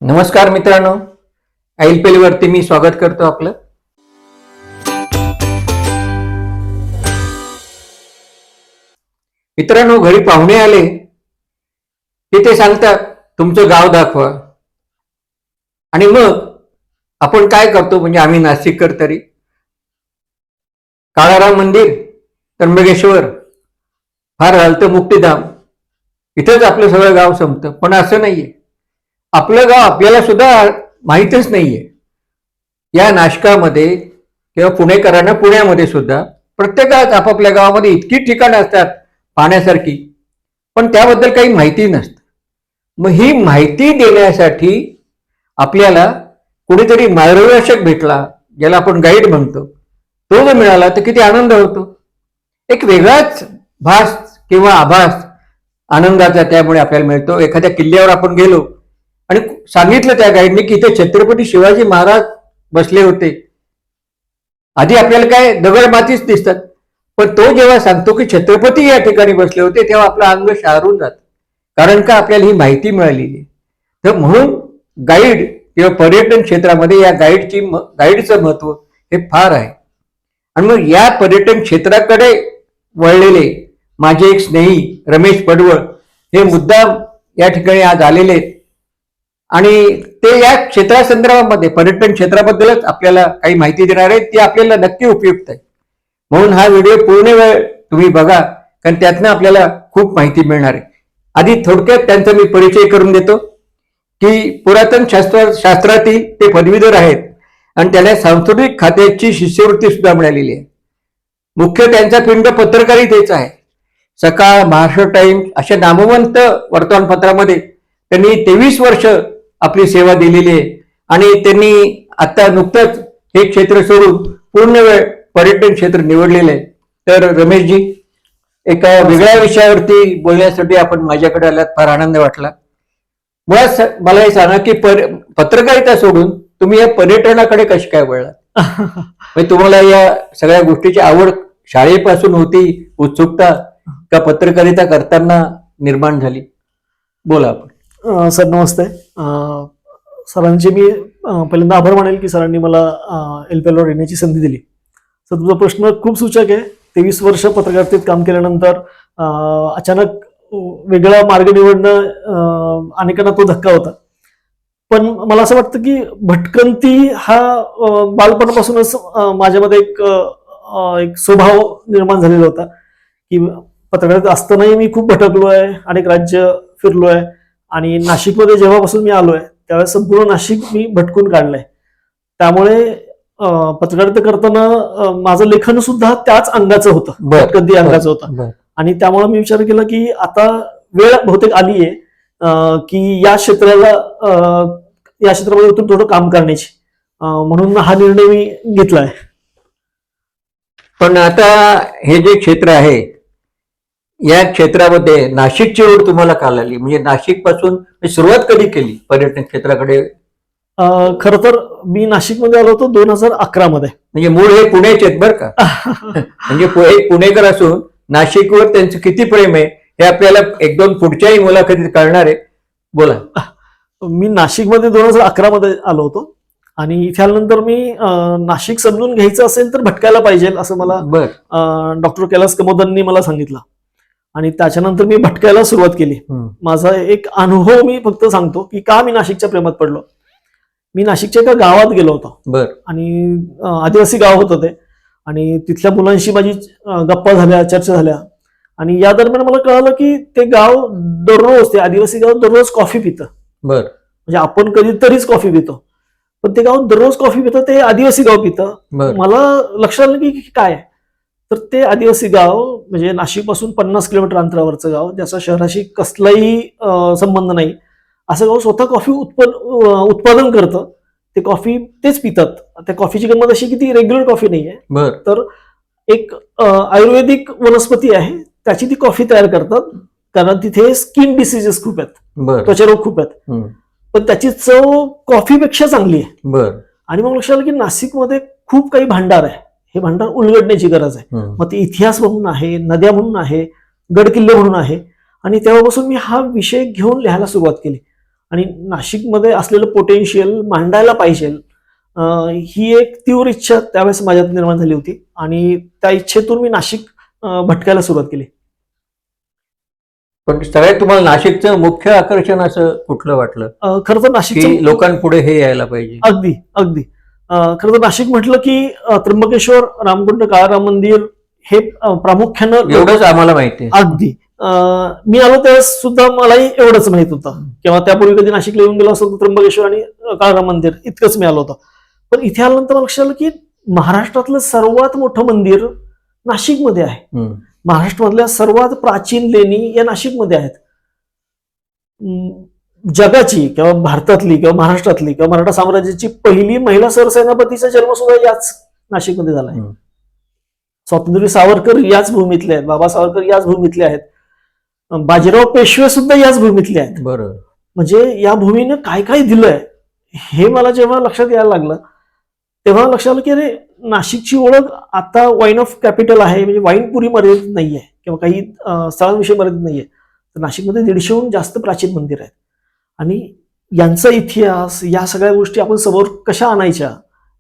नमस्कार मित्रांनो, ऐलपेल वरती मी स्वागत करतो आपलं. मित्रांनो, घरी पाहुणे आले की ते सांगतात तुमचं गाव दाखवा. आणि मग आपण काय करतो, म्हणजे आम्ही नाशिककर तरी काळाराम मंदिर, त्र्यंबकेश्वर, फार झालं तर मुक्तिधाम, इथंच आपलं सगळं गाव संपतं. पण असं नाहीये. आपलं गाव आपल्याला सुद्धा माहीतच नाहीये. या नाशकामध्ये किंवा पुणेकरांना पुण्यामध्ये सुद्धा प्रत्येकाच आपापल्या गावामध्ये इतकी ठिकाणं असतात पाहण्यासारखी, पण त्याबद्दल काही माहिती नसतं. मग ही माहिती देण्यासाठी आपल्याला कुणीतरी मार्गदर्शक भेटला, ज्याला आपण गाईड म्हणतो, तो जर मिळाला तर किती आनंद होतो. एक वेगळाच भास किंवा आभास आनंदाचा त्यामुळे आपल्याला मिळतो. एखाद्या किल्ल्यावर आपण गेलो आणि सांगितलं त्या गाईडने की इथे छत्रपती शिवाजी महाराज बसले होते. आधी आपल्याला काय दगड मातीच दिसतात, पण तो जेव्हा सांगतो की छत्रपती या ठिकाणी बसले होते, तेव्हा आपलं अंग शारून जात. कारण का आपल्याला ही माहिती मिळालेली. तर म्हणून गाईड किंवा पर्यटन क्षेत्रामध्ये या गाईडचं महत्व हे फार आहे. आणि मग या पर्यटन क्षेत्राकडे वळलेले माझे एक स्नेही रमेश पडवळ हे मुद्दाम या ठिकाणी आज आलेले आहेत. आणि ते या क्षेत्रासंदर्भामध्ये पर्यटन क्षेत्राबद्दलच आपल्याला काही माहिती देणार आहेत. ती आपल्याला नक्की उपयुक्त आहे. म्हणून हा व्हिडिओ पूर्ण वेळ तुम्ही बघा, कारण त्यातनं आपल्याला खूप माहिती मिळणार आहे. आधी थोडक्यात त्यांचा मी परिचय करून देतो की पुरातन शास्त्रातील ते पदवीधर आहेत आणि त्यांना सांस्कृतिक खात्याची शिष्यवृत्ती सुद्धा मिळालेली आहे. मुख्य त्यांचा पिंड पत्रकारितेचा आहे. सकाळ, महाराष्ट्र टाइम्स अशा नामवंत वर्तमानपत्रामध्ये त्यांनी 23 वर्ष आपली सेवा दिलेली आहे. आणि त्यांनी आता नुकतंच हे क्षेत्र सोडून पूर्ण वेळ पर्यटन क्षेत्र निवडलेलं आहे. तर रमेशजी, एका वेगळ्या विषयावरती बोलण्यासाठी आपण माझ्याकडे आलात, फार आनंद वाटला. मुळात मला हे सांगा की पत्रकारिता सोडून तुम्ही या पर्यटनाकडे कशी काय वळलात? म्हणजे तुम्हाला या सगळ्या गोष्टीची आवड शाळेपासून होती, उत्सुकता, का पत्रकारिता करताना निर्माण झाली? बोला आपण. सर नमस्ते. सरांचे मी पहिल्यांदा आभार मानेल की सरांनी मला ऐलपेलवर येण्याची संधी दिली. सर, तुझा प्रश्न खूप सूचक आहे. 23 वर्ष पत्रकारितेत काम केल्यानंतर अचानक वेगळा मार्ग निवडणं अनेकांना तो धक्का होता. पण मला असं वाटतं की भटकंती हा बालपणापासूनच माझ्यामध्ये एक स्वभाव निर्माण झालेला होता की पत्रकारिता असतानाही मी खूप भटकलो आहे, अनेक राज्य फिरलो आहे. आणि नाशिकमध्ये जेव्हापासून मी आलोय त्यावेळेस संपूर्ण नाशिक मी भटकून काढलंय. त्यामुळे पत्रकारिता करताना माझं लेखन सुद्धा त्याच अंगाचं होतं, भटकंती अंगाचं होतं. आणि त्यामुळे मी विचार केला की आता वेळ बहुतेक आली आहे की या क्षेत्रामध्ये उतरून थोडं काम करण्याची, म्हणून हा निर्णय मी घेतलाय. पण आता हे जे क्षेत्र आहे, या क्षेत्रामध्ये नाशिकची ओढ तुम्हाला का लागली? म्हणजे नाशिक पासून सुरुवात कधी केली पर्यटन क्षेत्राकडे? खर तर मी नाशिकमध्ये आलो होतो 2011 मध्ये. म्हणजे मूळ हे पुण्याचे आहेत बरं का. म्हणजे पुणेकर असून नाशिकवर त्यांचं किती प्रेम आहे हे आपल्याला एक दोन पुढच्याही मुलाखतीत कळणार आहे. बोला. मी नाशिकमध्ये 2011 मध्ये आलो होतो आणि इथे आल्यानंतर मी नाशिक समजून घ्यायचं असेल तर भटकायला पाहिजे असं मला डॉक्टर कैलास कमोदांनी मला सांगितलं. आणि त्याच्यानंतर मी भटकायला सुरुवात केली. माझा एक अनुभव मी फक्त सांगतो की का मी नाशिकच्या प्रेमात पडलो. मी नाशिकच्या एका गावात गेलो होतो आणि आदिवासी गाव होतं ते. आणि तिथल्या मुलांशी माझी गप्पा झाल्या, चर्चा झाल्या. आणि या दरम्यान मला कळालं की ते गाव दररोज, ते आदिवासी गाव दररोज कॉफी पितं. म्हणजे आपण कधीतरीच कॉफी पितो, पण ते गाव दररोज कॉफी पितं, ते आदिवासी गाव पितं. मला लक्षात आलं की काय, तर ते आदिवासी गाव म्हणजे नाशिक पासून 50 किलोमीटर अंतरावरचं गाव, ज्याचा शहराशी कसलाही संबंध नाही, असं गाव स्वतः कॉफी उत्पादन करतं. ते कॉफी तेच पितात. त्या कॉफीची गंमत अशी की ती रेग्युलर कॉफी नाहीये, तर एक आयुर्वेदिक वनस्पती आहे, त्याची ती कॉफी तयार करतात. कारण तिथे स्किन डिसीजेस खूप आहेत, त्वचारोग खूप आहेत, पण त्याची चव कॉफीपेक्षा चांगली आहे. आणि मग लक्षात आलं की नाशिकमध्ये खूप काही भांडार आहे, हे भांडार उलगडण्याची गरज आहे. मग ते इतिहास म्हणून आहे, नद्या म्हणून आहे, गड किल्ले म्हणून आहे. आणि तेव्हापासून मी हा विषय घेऊन लिहायला सुरुवात केली. आणि नाशिकमध्ये असलेलं पोटेन्शियल मांडायला पाहिजे, ही एक तीव्र इच्छा त्यावेळेस माझ्यात निर्माण झाली होती आणि त्या इच्छेतून मी नाशिक भटकायला सुरुवात केली. पण सगळ्यात तुम्हाला नाशिकचं मुख्य आकर्षण असं कुठलं वाटलं खरं तर नाशिक की लोकांपुढे हे यायला पाहिजे? अगदी अगदी खरं तर नाशिक म्हटलं की त्र्यंबकेश्वर, रामकुंड, काळाराम मंदिर हे प्रामुख्यानं एवढंच आम्हाला माहिती आहे. अगदी मी आलो त्यावेळेस सुद्धा मलाही एवढंच माहित होतं, किंवा त्यापूर्वी कधी नाशिकला येऊन गेलो असतो तर त्र्यंबकेश्वर आणि काळाराम मंदिर इतकंच मी आलो होतं. पण इथे आल्यानंतर मला लक्षात आलं की महाराष्ट्रातलं सर्वात मोठं मंदिर नाशिकमध्ये आहे. महाराष्ट्रामधल्या सर्वात प्राचीन लेणी या नाशिकमध्ये आहेत. जगाची किंवा भारतातली किंवा महाराष्ट्रातली किंवा मराठा साम्राज्याची पहिली महिला सरसेनापतीचा जन्म सुद्धा याच नाशिकमध्ये झालाय. स्वातंत्र्य सावरकर याच भूमीतले आहेत, बाबा सावरकर याच भूमीतले आहेत, बाजीराव पेशवे सुद्धा याच भूमीतले आहेत. बरोबर. म्हणजे या भूमीने काय काय दिलंय हे मला जेव्हा लक्षात यायला लागलं तेव्हा लक्षात आलं की अरे नाशिकची ओळख आता वाईन ऑफ कॅपिटल आहे, म्हणजे वाईनपुरी मर्यादित नाहीये किंवा काही स्थळांविषयी मर्यादित नाहीये. तर नाशिकमध्ये 150हून जास्त प्राचीन मंदिर आहेत आणि यांचा इतिहास, या सगळ्या गोष्टी आपण समोर कशा आणायच्या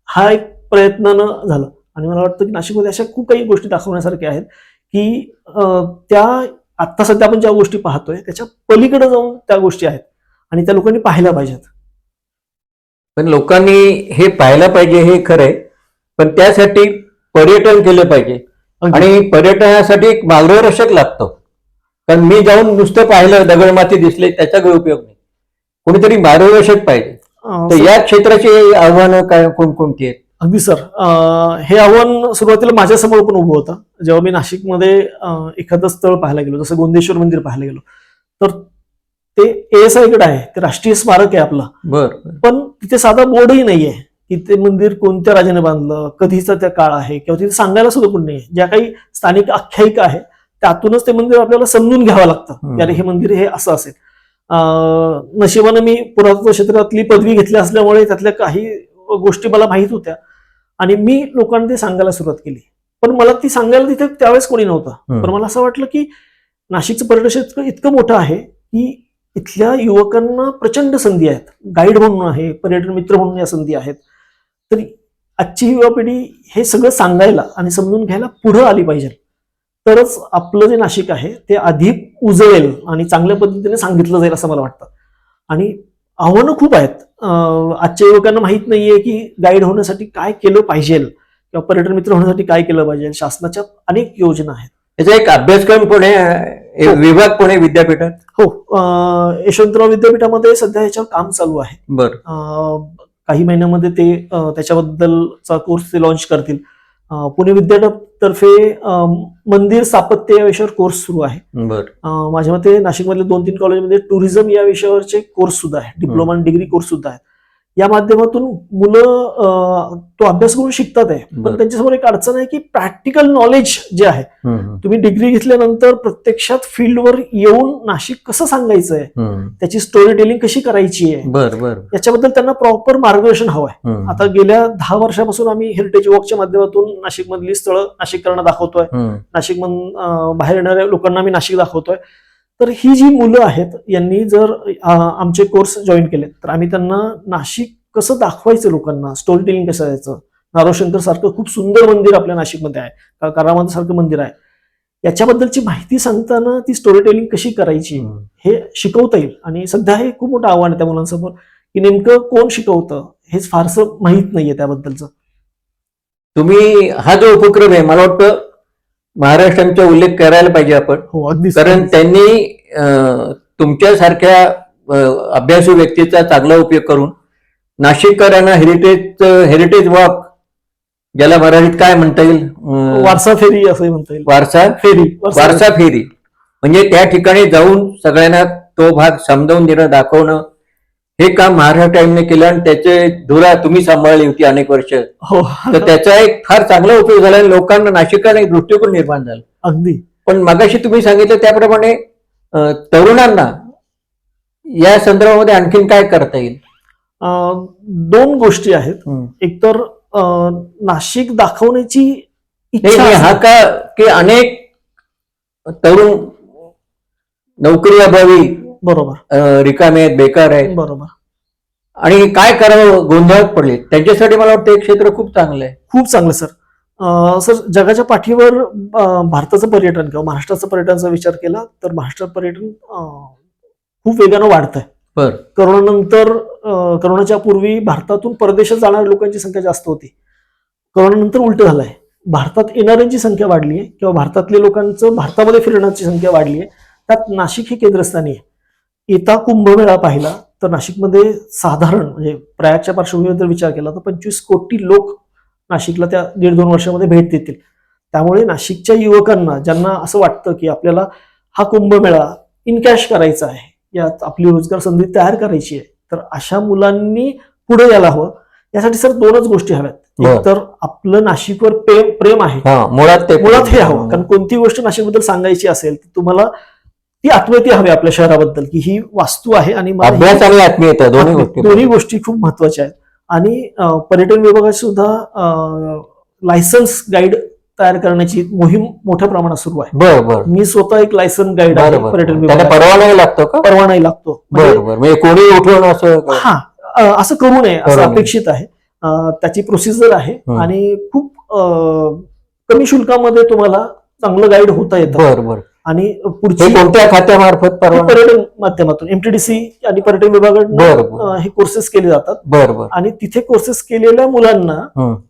हा एक प्रयत्नानं झाला. आणि मला वाटतं की नाशिकमध्ये अशा खूप काही गोष्टी दाखवण्यासारख्या आहेत की त्या आत्ता सध्या आपण ज्या गोष्टी पाहतोय त्याच्या पलीकडे जाऊन त्या गोष्टी आहेत आणि त्या लोकांनी पाहायला पाहिजेत. पण लोकांनी हे पाहायला पाहिजे हे खरंय, पण त्यासाठी पर्यटन केलं पाहिजे आणि पर्यटनासाठी एक मार्गदर्शक लागतो. कारण मी जाऊन नुसतं पाहिलं, दगडमाती दिसले, त्याचा काही उपयोग नाही. कोणीतरी मार्गदर्शक पाहिजे. तर या क्षेत्राची आव्हानं काय कोणकोणती आहेत? अगदी सर, हे आव्हान सुरुवातीला माझ्यासमोर पण उभं होतं. जेव्हा मी नाशिकमध्ये एखादं स्थळ पाहायला गेलो, जसं गोंदेश्वर मंदिर पाहायला गेलो, तर ते ASI कडे आहे, ते राष्ट्रीय स्मारक आहे आपलं. पण तिथे साधा बोर्डही नाहीये की ते मंदिर कोणत्या राजाने बांधलं, कधीचा त्या काळ आहे, किंवा तिथे सांगायला सुद्धा कोण नाही. ज्या काही स्थानिक आख्यायिका आहे त्यातूनच ते मंदिर आपल्याला समजून घ्यावं लागतं की अरे हे मंदिर हे असं असेल. नशिबानं मी पुरातत्व क्षेत्रातली पदवी घेतली असल्यामुळे त्यातल्या काही गोष्टी मला माहित होत्या आणि मी लोकांना ते सांगायला सुरुवात केली. पण मला ती सांगायला तिथे त्यावेळेस कोणी नव्हतं. पण मला असं वाटलं की नाशिकचं पर्यटन क्षेत्र इतकं मोठं आहे की इथल्या युवकांना प्रचंड संधी आहेत. गाईड म्हणून आहे, पर्यटन मित्र म्हणून या संधी आहेत. तरी आजची युवा पिढी हे सगळं सांगायला आणि समजून घ्यायला पुढे आली पाहिजे, तरच आपलं जे नाशिक आहे ते अधिक उजळेल आणि चांगल्या पद्धतीने सांगितलं जाईल असं मला वाटतं. आणि आव्हानं खूप आहेत. आजच्या युवकांना माहित नाहीये की गाईड होण्यासाठी काय केलं पाहिजे किंवा पर्यटन मित्र होण्यासाठी काय केलं पाहिजे. शासनाच्या अनेक योजना आहेत. याचा एक अभ्यासक्रम पुणे विभाग पुणे विद्यापीठात हो, यशवंतराव विद्यापीठामध्ये सध्या याच्यावर काम चालू आहे. काही महिन्यामध्ये ते त्याच्याबद्दलचा कोर्स ते लॉन्च करतील. पुणे विद्यापीठातर्फे मंदिर स्थापत्य या विषयावर कोर्स सुरू आहे. माझ्या मते नाशिकमधल्या 2-3 कॉलेजमध्ये टुरिझम या विषयावरचे कोर्स सुद्धा आहे, डिप्लोमा आणि डिग्री कोर्स सुद्धा आहेत. या माध्यमातून मुलं तो अभ्यास करून शिकतात आहे. पण त्यांच्यासमोर एक अडचण आहे की प्रॅक्टिकल नॉलेज जे आहे, तुम्ही डिग्री घेतल्यानंतर प्रत्यक्षात फील्डवर येऊन नाशिक कसं सांगायचं आहे, त्याची स्टोरी टेलिंग कशी करायची आहे, याच्याबद्दल त्यांना प्रॉपर मार्गदर्शन हवं आहे. आता गेल्या 10 वर्षापासून आम्ही हेरिटेज वॉकच्या माध्यमातून नाशिक मधली स्थळं नाशिककरांना दाखवतोय. नाशिक बाहेर येणाऱ्या लोकांना आम्ही नाशिक दाखवतोय. तर ही जी मुलं आहेत यांनी जर आमचे कोर्स जॉईन केले तर आम्ही त्यांना नाशिक कसं दाखवायचं, लोकांना स्टोरी टेलिंग कसं यायचं. नारोशंकर सारखं खूप सुंदर मंदिर आपल्या नाशिकमध्ये आहे, करामत सारखं मंदिर आहे, याच्याबद्दलची माहिती सांगताना ती स्टोरी टेलिंग कशी करायची हे शिकवता येईल. आणि सध्या हे खूप मोठं आव्हान आहे त्या मुलांसमोर की नेमकं कोण शिकवतं हेच फारसं माहित नाहीये त्याबद्दलचं. तुम्ही हा जो उपक्रम आहे, मला वाटतं महाराष्ट्रांचा उल्लेख करायला पाहिजे आपण. हो, अगदी. कारण त्यांनी तुमच्यासारख्या अभ्यासू व्यक्तीचा चांगला उपयोग करून नाशिककरांना हेरिटेज वॉक, ज्याला मराठीत काय म्हणता येईल, वारसा फेरी असंही म्हणता येईल. वारसा फेरी म्हणजे त्या ठिकाणी जाऊन सगळ्यांना तो भाग समजावून देणं, दाखवणं, हे काम महाराष्ट्र टाइमने केलं आणि त्याचे धुरा तुम्ही सांभाळली होती अनेक वर्ष. हो, तर त्याचा एक फार चांगला उपयोग झाला आणि लोकांना नाशिकला एक दृष्टिकोन निर्माण झाला. अगदी. पण मगाशी तुम्ही सांगितलं त्याप्रमाणे तरुणांना या संदर्भामध्ये आणखीन काय करता येईल? 2 गोष्टी आहेत. एक तर नाशिक दाखवण्याची इच्छा हा का की अनेक तरुण नोकरी अभावी बरोबर, रिकामे आहेत, बेकार आहेत, बरोबर. आणि काय करावं गोंधळात पडले. त्यांच्यासाठी मला वाटतं एक क्षेत्र खूप चांगलं आहे. खूप चांगलं सर. सर, जगाच्या पाठीवर भारताचं पर्यटन किंवा महाराष्ट्राचं पर्यटनाचा विचार केला तर महाराष्ट्रात पर्यटन खूप वेगानं वाढत आहे. बरं. करोनानंतर, करोनाच्या पूर्वी भारतातून परदेशात जाणाऱ्या लोकांची संख्या जास्त होती. करोनानंतर उलट झालंय, भारतात येणाऱ्यांची संख्या वाढली आहे किंवा भारतातल्या लोकांचं भारतामध्ये फिरण्याची संख्या वाढली आहे. त्यात नाशिक हे केंद्रस्थानी आहे. येता कुंभमेळा पाहिला तर नाशिकमध्ये साधारण, म्हणजे प्रयागच्या पार्श्वभूमीवर जर विचार केला तर 25 कोटी लोक नाशिकला त्या 1.5-2 वर्षामध्ये भेट देतील. त्यामुळे नाशिकच्या युवकांना, ज्यांना असं वाटतं की आपल्याला हा कुंभमेळा इन कॅश करायचा आहे, यात आपली रोजगार संधी तयार करायची आहे, तर अशा मुलांनी पुढे यायला हवं. यासाठी सर 2च गोष्टी हव्यात. एक तर आपलं नाशिकवर प्रेम आहे, मुळात हे हवं. कारण कोणती गोष्ट नाशिकबद्दल सांगायची असेल तर तुम्हाला ती आत्मीयता हवी आपल्या शहराबद्दल, की ही वास्तू आहे आणि अभ्यास आणि आत्मीयता दोन्ही गोष्टी खूप महत्वाच्या आहेत. आणि पर्यटन विभागाची सुद्धा लायसन्स गाईड तयार करण्याची मोहीम मोठ्या प्रमाणात सुरू आहे. बरोबर. मी स्वतः एक लायसन्स गाईड आहे पर्यटन विभागात. परवानाही लागतो का? परवानाही लागतो. बरोबर. म्हणजे कोणी उठवणं असं करू नये असं अपेक्षित आहे. त्याची प्रोसिजर आहे आणि खूप कमी शुल्कामध्ये तुम्हाला चांगलं गाईड होता येतं. बरोबर. आणि पुढची कोणत्या खात्यामार्फत? पर्यटन माध्यमातून MTDC आणि पर्यटन विभागाकडून हे कोर्सेस केले जातात. बरोबर. आणि तिथे कोर्सेस केलेल्या मुलांना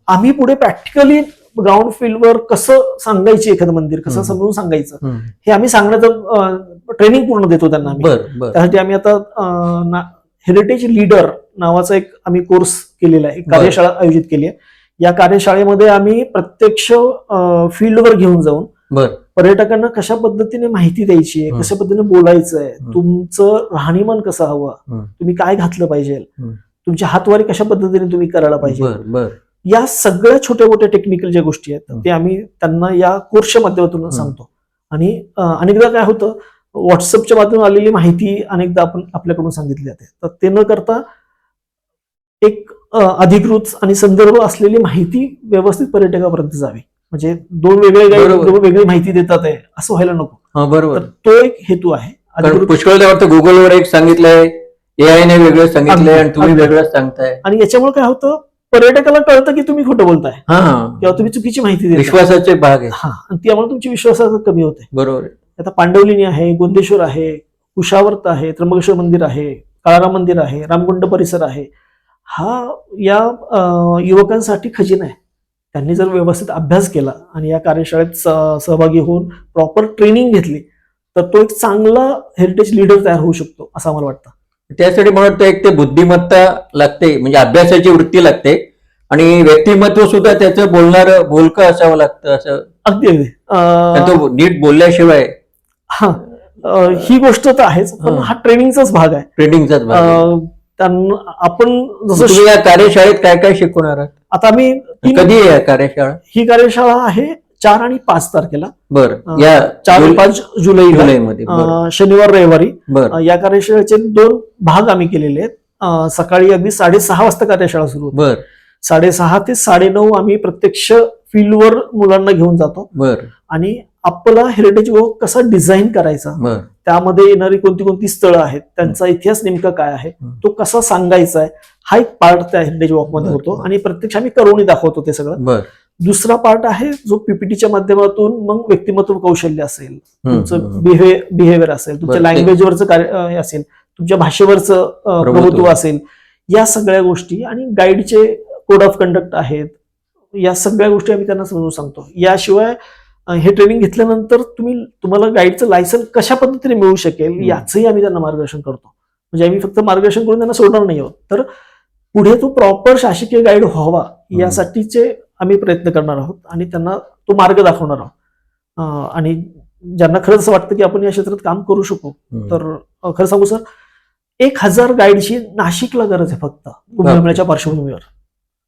आम्ही पुढे प्रॅक्टिकली ग्राउंड फील्डवर कसं सांगायचं, एखादं मंदिर कसं समजून सांगायचं, हे आम्ही सांगण्याचं ट्रेनिंग पूर्ण देतो त्यांना आम्ही. त्यासाठी आम्ही आता हेरिटेज लीडर नावाचा एक आम्ही कोर्स केलेला आहे, एक कार्यशाळा आयोजित केली आहे. या कार्यशाळेमध्ये आम्ही प्रत्यक्ष फील्डवर घेऊन जाऊन पर्यटकांना कशा पद्धतीने माहिती द्यायची आहे, कशा पद्धतीने बोलायचं आहे, तुमचं राहणीमान कसं हवं, तुम्ही काय घातलं पाहिजे, तुमची हातवारी कशा पद्धतीने तुम्ही करायला पाहिजे, या सगळ्या छोट्या मोठ्या टेक्निकल ज्या गोष्टी आहेत ते आम्ही त्यांना या कोर्सच्या माध्यमातून सांगतो. आणि अनेकदा काय होतं, व्हॉट्सअपच्या माध्यमातून आलेली माहिती अनेकदा आपण आपल्याकडून सांगितली जाते, तर ते न करता एक अधिकृत आणि संदर्भ असलेली माहिती व्यवस्थित पर्यटकापर्यंत जावी. म्हणजे 2 वेगळे गाईड वेगळी माहिती देतात आहे असं व्हायला नको. बरोबर. तर तो एक हेतू आहे. पुष्कळदा वाटतं गुगलवर एक सांगितलंय, AI ने वेगळं सांगितलंय आणि तुम्ही वेगळं सांगताय. आणि याच्यामुळे काय होतं, पर्यटकाला कळतं की तुम्ही खोटं बोलताय किंवा तुम्ही चुकीची माहिती देताय. विश्वासाचे भाग आहे. आणि त्यामुळे तुमची विश्वासार्हता कमी होते. बरोबर. आता पांडवलिनी आहे, गोंदेश्वर आहे, कुशावर्त आहे, त्र्यंबकेश्वर मंदिर आहे, काळाराम मंदिर आहे, रामकुंड परिसर आहे. हा या युवकांसाठी खजिना आहे. त्यांनी जर व्यवस्थित अभ्यास केला आणि या कार्यशाळेत सहभागी होऊन प्रॉपर ट्रेनिंग घेतली तर तो एक चांगला हेरिटेज लीडर तयार होऊ शकतो असं आम्हाला वाटतं. त्यासाठी मला वाटतं एक ते बुद्धिमत्ता लागते, म्हणजे अभ्यासाची वृत्ती लागते आणि व्यक्तिमत्व सुद्धा त्याचं बोलणारं बोलकं असावं लागतं. असं अगदी तो नीट बोलल्याशिवाय ही गोष्ट तर आहेच, पण हा ट्रेनिंगचाच भाग आहे. ट्रेनिंगचाच भाग. आपण जसं या कार्यशाळेत काय काय शिकवणार आहात? आता आम्ही कधी आहे कार्यशाळा? ही कार्यशाळा आहे 4 आणि 5 तारखेला. बरं. या 4 आणि 5 जुलैमध्ये शनिवार रविवारी. या कार्यशाळेचे 2 भाग आम्ही केलेले आहेत. सकाळी अगदी 6:30 वाजता कार्यशाळा सुरू होते. 6:30 ते 9:30 आम्ही प्रत्यक्ष फील्डवर मुलांना घेऊन जातो. आणि आपला हेरिटेज वॉक कसा डिझाईन करायचा, त्यामध्ये येणारी कोणती स्थळं आहेत, त्यांचा इतिहास नेमका काय आहे, तो कसा सांगायचा आहे, हा एक पार्ट त्या हेरिटेज वॉक मध्ये होतो. आणि प्रत्यक्ष आम्ही करूनही दाखवतो ते सगळं. दुसरा पार्ट आहे जो PPTच्या माध्यमातून मग व्यक्तिमत्व कौशल्य असेल, तुमचं बिहेवियर असेल, तुमच्या लँग्वेजवरचं कार्य असेल, तुमच्या भाषेवरचं प्रभुत्व असेल, या सगळ्या गोष्टी. आणि गाईडचे कोड ऑफ कंडक्ट आहेत, या सगळ्या गोष्टी आम्ही त्यांना समजून सांगतो. याशिवाय हे ट्रेनिंग घेतल्यानंतर तुम्हाला गाईडचं लायसन कशा पद्धतीने मिळू शकेल याचंही आम्ही त्यांना मार्गदर्शन करतो. म्हणजे आम्ही फक्त मार्गदर्शन करून त्यांना सोडणार नाही आहोत, तर पुढे तो प्रॉपर शासकीय गाईड व्हावा यासाठीचे आम्ही प्रयत्न करणार आहोत आणि त्यांना तो मार्ग दाखवणार आहोत. आणि ज्यांना खरंच असं वाटतं की आपण या क्षेत्रात काम करू शकू, तर खरं सांगू सर, 1000 गाईडची नाशिकला गरज आहे फक्त कुंभमेळ्याच्या पार्श्वभूमीवर.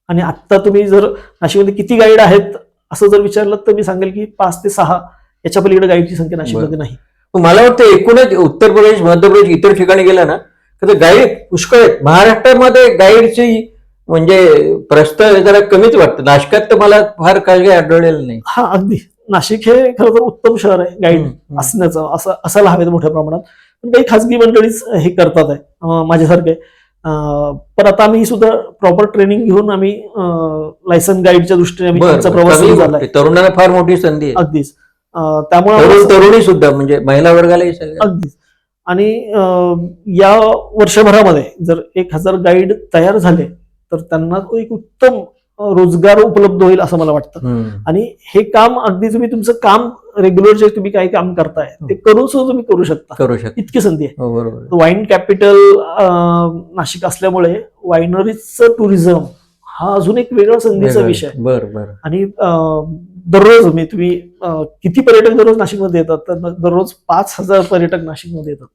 आणि आता तुम्ही जर नाशिकमध्ये किती गाईड आहेत असं जर विचारलं तर मी सांगेल की 5 ते 6 याच्या पलीकडे गाईडची संख्या नाशिकमध्ये नाही. मला वाटतं एकूणच उत्तर प्रदेश, मध्य प्रदेश, इतर ठिकाणी गेला ना तर गाईड पुष्कळ आहेत. महाराष्ट्रामध्ये गाईडची म्हणजे प्रस्थ जरा कमीच वाटतं. नाशिकात तर मला फार काही आढळलेलं नाही. अगदी नाशिक हे खरं तर उत्तम शहर आहे गाईड असण्याचं, असं असायला हवेत मोठ्या प्रमाणात. पण काही खासगी मंडळीच हे करतात आहे माझ्यासारखे. पण आता आम्ही सुद्धा प्रॉपर ट्रेनिंग घेऊन आम्ही लायसन गाईडच्या दृष्टीने आम्ही आमचा प्रवास सुरू झाला आहे. तरुणांना फार मोठी संधी आहे. अगदीच. त्यामुळे तरुणी सुद्धा म्हणजे महिला वर्गालाही अगदीच. आणि या वर्षभरामध्ये जर 1000 गाईड तयार झाले तर त्यांना तो एक उत्तम रोजगार उपलब्ध होईल असं मला वाटतं. आणि हे काम अगदी तुम्ही तुमचं काम रेग्युलर जे तुम्ही काही काम करताय ते करून सुद्धा तुम्ही करू शकता. इतकी संधी आहे. वाईन कॅपिटल नाशिक असल्यामुळे वायनरीजचं टुरिझम हा अजून एक वेगळा संधीचा विषय आहे. आणि दररोज तुम्ही किती पर्यटक दररोज नाशिकमध्ये येतात तर दररोज 5000 पर्यटक नाशिकमध्ये येतात.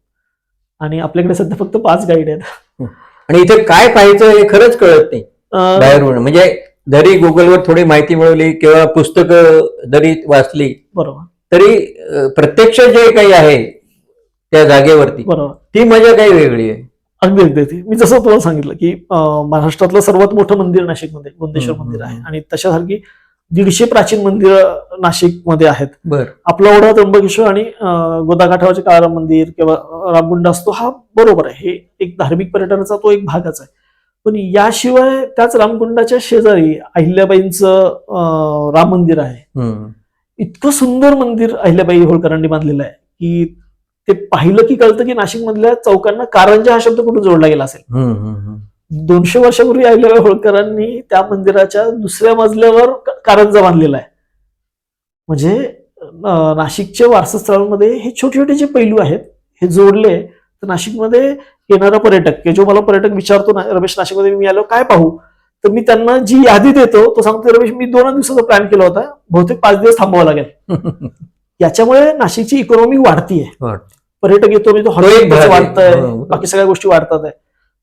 आणि आपल्याकडे सध्या फक्त 5 गाईड आहेत. आणि इथे काय पाहायचं हे खरंच कळत नाही बाहेरून. म्हणजे जरी गुगलवर थोडी माहिती मिळवली किंवा पुस्तकं जरी वाचली बरोबर तरी प्रत्यक्ष जे काही आहे त्या जागेवरती बरोबर ती मजा काही वेगळी आहे. अगदी अगदी. मी जसं तुम्हाला सांगितलं की महाराष्ट्रातलं सर्वात मोठं मंदिर नाशिकमध्ये गोंदेश्वर मंदिर आहे. आणि तशासारखी 150 प्राचीन मंदिर नाशिकमध्ये आहेत. आपला ओढा त्र्यंबकेश्वर आणि गोदाकाठावरचे काळाराम मंदिर किंवा रामकुंड असतो हा बरोबर आहे, हे एक धार्मिक पर्यटनाचा तो एक भागच आहे. पण याशिवाय त्याच रामकुंडाच्या शेजारी अहिल्याबाईंचं राम मंदिर आहे. इतकं सुंदर मंदिर अहिल्याबाई होळकरांनी बांधलेलं आहे की ते पाहिलं की कळतं की नाशिक मधल्या चौकांना कारंजा हा शब्द कुठून जोडला गेला असेल. 200 वर्षापूर्वी अहिल्याबाई होळकरांनी त्या मंदिराच्या दुसऱ्या मजल्यावर कारंजा बांधलेला आहे. म्हणजे नाशिकच्या वारसास्थळांमध्ये हे छोटे छोटे जे पैलू आहेत हे जोडले तर नाशिकमध्ये येणारा पर्यटक की जो मला पर्यटक विचारतो ना रमेश नाशिकमध्ये मी आलो काय पाहू, तर मी त्यांना जी यादी देतो तो सांगतो रमेश मी 2 दिवसाचा प्लॅन केला होता, बहुतेक 5 दिवस थांबावं लागेल. याच्यामुळे नाशिकची इकॉनॉमी वाढतीये. पर्यटक येतो म्हणजे हॉटेल वाढतंय, बाकी सगळ्या गोष्टी वाढतात आहे.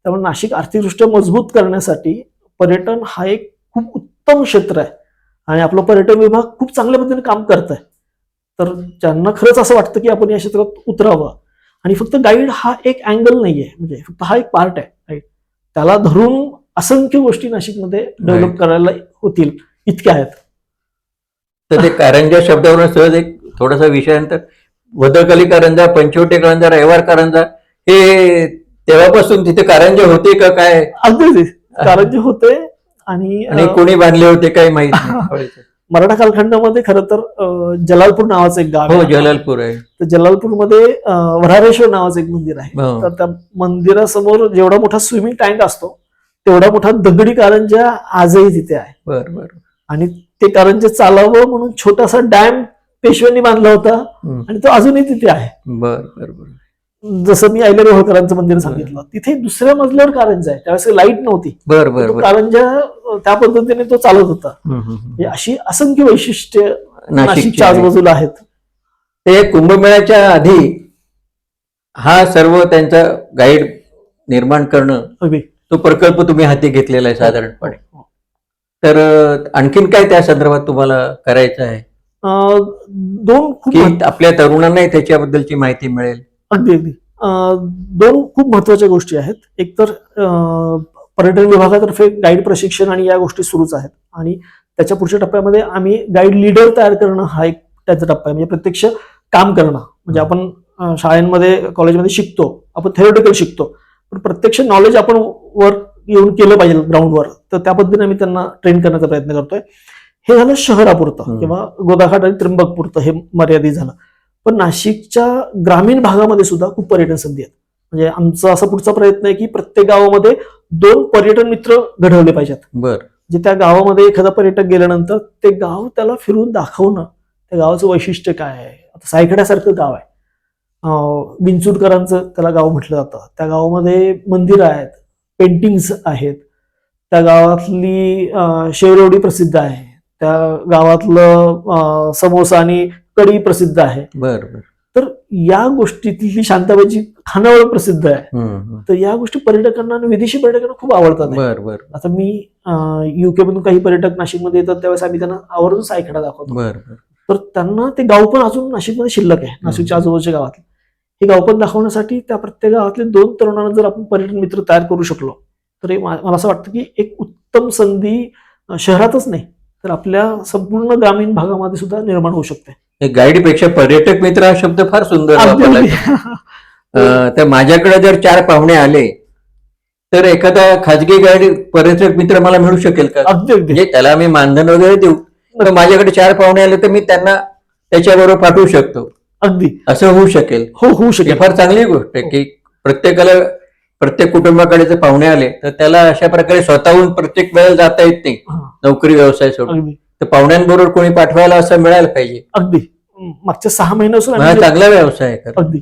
त्यामुळे नाशिक आर्थिकदृष्ट्या मजबूत करण्यासाठी पर्यटन हा एक खूप उत्तम क्षेत्र आहे. आणि आपला पर्यटन विभाग खूप चांगल्या पद्धतीने काम करत आहे. तर ज्यांना खरंच असं वाटतं की आपण या क्षेत्रात उतरावं आणि फक्त गाईड हा एक अँगल नाहीये, म्हणजे फक्त हा एक पार्ट आहे राईट, त्याला धरून असंख्य गोष्टी नाशिकमध्ये डेव्हलप करायला होतील इतक्या आहेत. तर ते कारंजा शब्दावरून सहज एक थोडासा विषयानंतर वदळकाली कारंजा, पंचवटी कारंजा, रविवार कारंजा हे तेव्हापासून तिथे कारंजे होते का काय? अगदी कारंजे होते. आणि कोणी बांधले होते काही माहित नाही. मराठा कालखंडामध्ये खरं तर जलालपूर नावाचं एक गाव आहे. जलालपूर आहे. तर जलालपूरमध्ये वऱ्हाडेश्वर नावाचं एक मंदिर आहे. तर त्या मंदिरासमोर जेवढा मोठा स्विमिंग टँक असतो तेवढा मोठा दगडी कारंजा आजही तिथे आहे. आणि ते कारंजे चालावं म्हणून छोटासा डॅम पेशव्यांनी बांधला होता आणि तो अजूनही तिथे आहे. जसं मी अहिल्याबाई होळकरांचं मंदिर सांगितलं तिथे दुसऱ्या मजल्यावर कारंजा आहे, त्यावेळेस लाईट नव्हती. कारंजा त्या पद्धतीने तो चालत होता. अशी असंख्य वैशिष्ट्य नाशिकच्या आजूबाजूला आहेत. ते कुंभमेळ्याच्या आधी हा सर्व त्यांचा गाईड निर्माण करणं तो प्रकल्प तुम्ही हाती घेतलेला आहे साधारणपणे. तर आणखीन काय त्या संदर्भात तुम्हाला करायचं आहे? 2 खूप आपल्या तरुणांनाही त्याच्याबद्दलची माहिती मिळेल. अगदी अगदी 2 खूप महत्वाच्या गोष्टी आहेत. एक तर पर्यटन विभागातर्फे गाईड प्रशिक्षण आणि या गोष्टी सुरूच आहेत. आणि त्याच्या पुढच्या टप्प्यामध्ये आम्ही गाईड लीडर तयार करणं हा एक त्याचा टप्पा आहे. म्हणजे प्रत्यक्ष काम करणं. म्हणजे आपण शाळांमध्ये कॉलेजमध्ये शिकतो, आपण थेरोटिकल शिकतो, पण प्रत्यक्ष नॉलेज आपण वर येऊन केलं पाहिजे ग्राउंडवर. तर त्या पद्धतीने आम्ही त्यांना ट्रेन करण्याचा प्रयत्न करतोय. हे झालं शहरापुरतं किंवा गोदाघाट आणि त्र्यंबकपुरतं हे मर्यादित झालं. पण नाशिकच्या ग्रामीण भागामध्ये सुद्धा खूप पर्यटन संधी आहेत. म्हणजे आमचा असा पुढचा प्रयत्न आहे की प्रत्येक गावामध्ये 2 पर्यटन मित्र घडवले पाहिजेत. जे त्या गावामध्ये एखादा पर्यटक गेल्यानंतर ते गाव त्याला फिरून दाखवणं, त्या गावाचं वैशिष्ट्य काय आहे. आता सायकड्यासारखं गाव आहे, बिनचूडकरांचं त्याला गाव म्हटलं जातं. त्या गावामध्ये मंदिरं आहेत, पेंटिंग्स आहेत, त्या गावातली शेवरेवडी प्रसिद्ध आहे, त्या गावातलं समोसा आणि कढी प्रसिद्ध आहे. तर या गोष्टीतली शांताबाईची खानावळ प्रसिद्ध आहे. तर या गोष्टी पर्यटकांना आणि विदेशी पर्यटकांना खूप आवडतात. आता मी युके मधून काही पर्यटक नाशिकमध्ये येतात त्यावेळेस आम्ही त्यांना आवर्जून सायकडा दाखवतो. तर त्यांना ते गाव पण अजून नाशिकमध्ये शिल्लक आहे, नाशिकच्या आजूबाजूच्या गावातले हे गाव पण दाखवण्यासाठी त्या प्रत्येक गावातले 2 तरुणांना जर आपण पर्यटन मित्र तयार करू शकलो तर मला असं वाटतं की एक उत्तम संधी शहरातच नाही तर आपल्या संपूर्ण ग्रामीण भागामध्ये सुद्धा निर्माण होऊ शकते. गाईड पेक्षा पर्यटक मित्र हा शब्द फार सुंदर वापरला. तर माझ्याकडे जर 4 पाहुणे आले तर एखादा खाजगी गाडी पर्यटक मित्र मला मिळू शकेल का? अगदी अगदी म्हणजे त्याला मी मानधन वगैरे देऊ, तर माझ्याकडे 4 पाहुणे आले तर मी त्यांना त्याच्याबरोबर पाठवू शकतो, अगदी असं होऊ शकेल. हो होऊ ही शकेल. फार चांगली गोष्ट आहे की प्रत्येक कुटुंबाकडे जर पाहुणे आले तर त्याला अशा प्रकारे स्वतःहून प्रत्येक वेळेला जाता येत नाही हा, नोकरी व्यवसाय सोडून. अगदी तर पाहुण्यांबरोबर कोणी पाठवायला असं मिळायला पाहिजे. अगदी मागच्या 6 महिन्यापासून हा आम्ही चांगला व्यवसाय आहे खरं. अगदी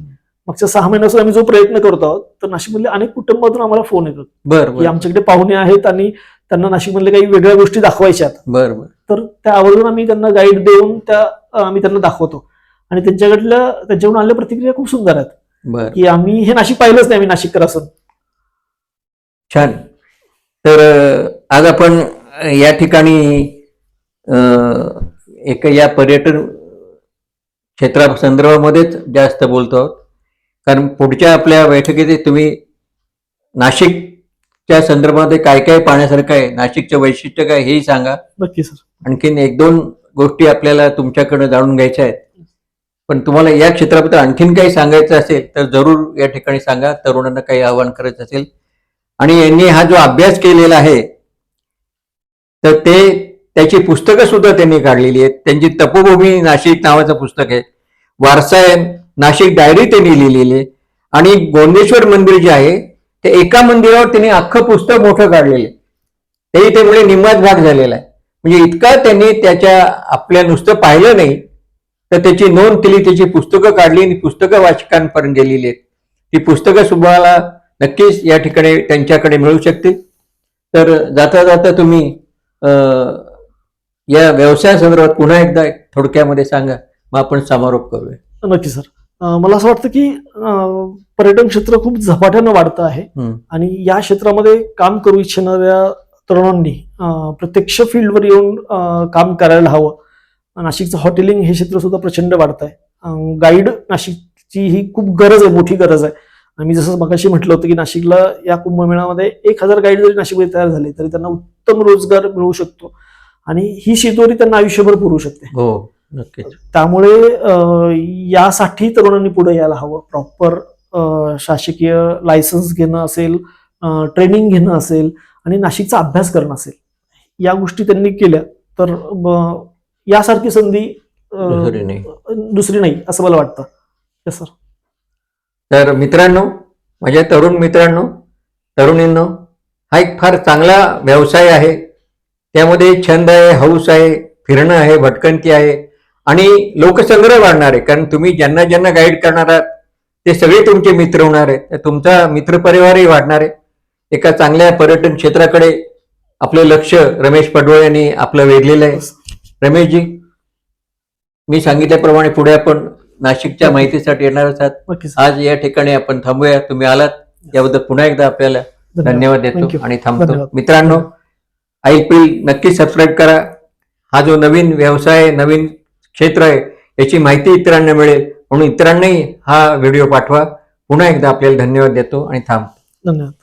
मागच्या 6 महिन्यापासून आम्ही जो प्रयत्न करतो आहोत, तर नाशिकमधल्या अनेक कुटुंबातून आम्हाला फोन येतात बर की बर आमच्याकडे पाहुणे आहेत आणि त्यांना नाशिकमधल्या काही वेगळ्या गोष्टी दाखवायच्या आहेत. बर बर तर त्या आवर्जून आम्ही त्यांना गाईड देऊन आम्ही त्यांना दाखवतो आणि त्यांच्याकडून आलेल्या प्रतिक्रिया खूप सुंदर आहेत बर की आम्ही हे नाशिक पाहिलंच नाही, आम्ही नाशिककर असून. छान. तर आज आपण या ठिकाणी एक या पर्यटन क्षेत्रा संदर्भामध्येच जास्त बोलतो आहोत, कारण पुढच्या आपल्या बैठकीत तुम्ही नाशिकच्या संदर्भामध्ये काय काय पाहण्यासारखं आहे, नाशिकचं वैशिष्ट्य काय हेही सांगा. नक्की सर. आणखीन 1-2 गोष्टी आपल्याला तुमच्याकडे जाणून घ्यायच्या आहेत. पण तुम्हाला या क्षेत्राबद्दल आणखीन काही सांगायचं असेल तर जरूर या ठिकाणी सांगा. तरुणांना काही आवाहन करायचं असेल आणि यांनी हा जो अभ्यास केलेला आहे तर त्याची पुस्तकं सुद्धा त्यांनी काढलेली आहेत. त्यांची तपोभूमी नाशिक नावाचं पुस्तक आहे, वारसायन नाशिक डायरी त्यांनी लिहिलेली आहे आणि गोंदेश्वर मंदिर जे आहे ते एका मंदिरावर त्यांनी अख्खं पुस्तक मोठं काढलेलं आहे. तेही त्यामुळे निम्माच भाग झालेला आहे. म्हणजे इतका त्यांनी आपल्या नुसतं पाहिलं नाही तर त्याची नोंद केली, त्याची पुस्तकं काढली आणि पुस्तकं वाचकांपर्यंत गेलेली आहेत. ती पुस्तकं तुम्हाला नक्कीच या ठिकाणी त्यांच्याकडे मिळू शकतील. तर जाता जाता तुम्ही या व्यवसायासंदर्भात पुन्हा एकदा थोडक्यामध्ये सांगा, मग आपण समारोप करूया. नक्की सर. मला असं वाटतं की पर्यटन क्षेत्र खूप झपाट्यानं वाढतं आहे आणि या क्षेत्रामध्ये काम करू इच्छिणाऱ्या तरुणांनी प्रत्यक्ष फील्डवर येऊन काम करायला हवं. नाशिकचं हॉटेलिंग हे क्षेत्र सुद्धा प्रचंड वाढत आहे. गाईड नाशिकची ही खूप गरज आहे, मोठी गरज आहे. आम्ही जसं मगाशी म्हटलं होतं की नाशिकला या कुंभमेळ्यामध्ये 1000 गाईड जरी नाशिकमध्ये तयार झाले तरी त्यांना उत्तम रोजगार मिळू शकतो आणि ही शेतोरी त्यांना आयुष्यभर पुरू शकते. हो नक्कीच. त्यामुळे यासाठी तरुणांनी पुढे यायला हवं. प्रॉपर शासकीय लायसन्स घेणं असेल, ट्रेनिंग घेणं असेल आणि नाशिकचा अभ्यास करणं असेल, या गोष्टी त्यांनी केल्या तर यासारखी संधी दुसरी नाही असं मला वाटतं. Yes sir. तर मित्रांनो, माझ्या तरुण मित्रांनो, तरुणींनो, हा एक फार चांगला व्यवसाय आहे. त्यामध्ये छंद आहे, हौस आहे, फिरणं आहे, भटकंती आहे आणि लोकसंग्रह वाढणार आहे. कारण तुम्ही ज्यांना ज्यांना गाईड करणार आहात ते सगळे तुमचे मित्र होणार आहेत. तर तुमचा मित्रपरिवारही वाढणार आहे. एका चांगल्या पर्यटन क्षेत्राकडे आपलं लक्ष रमेश पडवळ यांनी आपलं वेधलेलं आहे. रमेशजी, मी सांगितल्याप्रमाणे पुढे आपण नाशिकच्या माहितीसाठी येणारच आहात. आज या ठिकाणी आपण थांबूया. तुम्ही आलात याबद्दल पुन्हा एकदा आपल्याला धन्यवाद देतो आणि थांबतो. मित्रांनो, IPL नक्की सबस्क्राईब करा. हा जो नवीन व्यवसाय, नवीन क्षेत्र आहे याची माहिती इतरांना मिळेल, म्हणून इतरांनाही हा व्हिडिओ पाठवा. पुन्हा एकदा आपल्याला धन्यवाद देतो आणि थांबतो. धन्यवाद.